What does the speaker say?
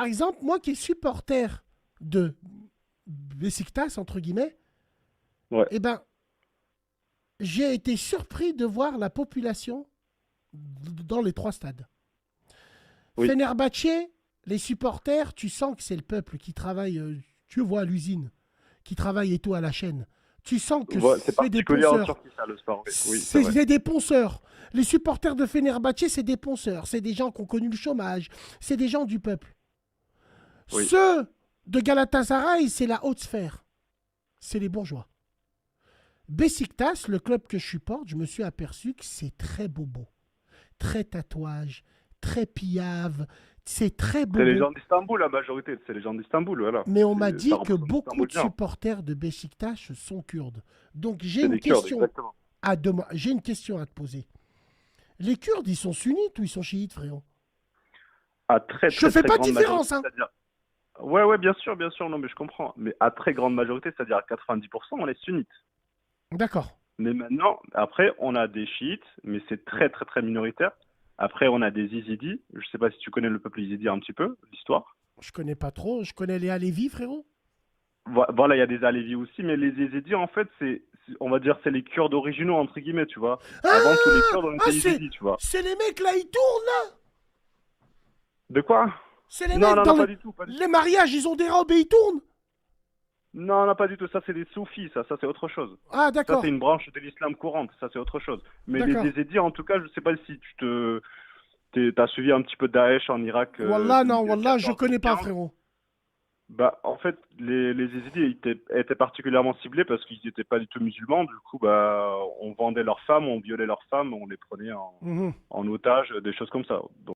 par exemple, moi qui est supporter de Besiktas, entre guillemets, Ouais, eh ben, j'ai été surpris de voir la population dans les trois stades. oui. Fenerbahçe, les supporters, tu sens que c'est le peuple qui travaille, tu vois, à l'usine, qui travaille et tout à la chaîne. Tu sens que C'est c'est des particulier en ponceurs. Turquie, ça, le sport. Oui, oui, c'est vrai. C'est des ponceurs. Les supporters de Fenerbahçe, c'est des ponceurs. C'est des gens qui ont connu le chômage. C'est des gens du peuple. Oui. Ceux de Galatasaray, c'est la haute sphère. C'est les bourgeois. Besiktas, le club que je supporte, je me suis aperçu que c'est très bobo. Très tatouage, très pillave. C'est très C'est les bobo. gens d'Istanbul, la majorité. C'est les gens d'Istanbul, voilà. Mais on m'a Ça dit que représente beaucoup Istanbul de bien. supporters de Besiktas sont kurdes. Donc C'est des Kurdes, exactement. j'ai une question à te poser. Les Kurdes, ils sont sunnites ou ils sont chiites, frérot? À très, Je très, fais très pas de grande majorité, différence, hein. c'est-à-dire. Ouais, ouais, bien sûr, non, mais je comprends. Mais à très grande majorité, c'est-à-dire à 90%, on est sunnites. D'accord. Mais maintenant, après, on a des chiites, mais c'est très, très, très minoritaire. Après, on a des Yézidis. Je sais pas si tu connais le peuple yézidi un petit peu, l'histoire. Je connais pas trop. Je connais les Alevis, frérot. Voilà, il y a des Alevis aussi, mais les Yézidis, en fait, on va dire, c'est les Kurdes originaux, entre guillemets, tu vois. Avant, tous les Ah, Kurdes, on ah était Yézidis, tu vois. c'est les mecs là, ils tournent là. De quoi? C'est les Non, mecs non, dans non, pas du tout, pas du les tout. mariages, ils ont des robes et ils tournent. Non, non, pas du tout. Ça, c'est des soufis, ça c'est autre chose. Ah, Ça, c'est d'accord. une branche de l'islam courante, ça c'est autre chose. Mais les D'accord. Yézidis, en tout cas, je sais pas si t'as suivi un petit peu Daesh en Irak Wallah, non, Wallah, je connais pas, 2014-2015. frérot. Bah, en fait, les Yézidis étaient particulièrement ciblés parce qu'ils n'étaient pas du tout musulmans. Du coup, bah, on vendait leurs femmes, on violait leurs femmes, on les prenait Mhm. en otage, des choses comme ça.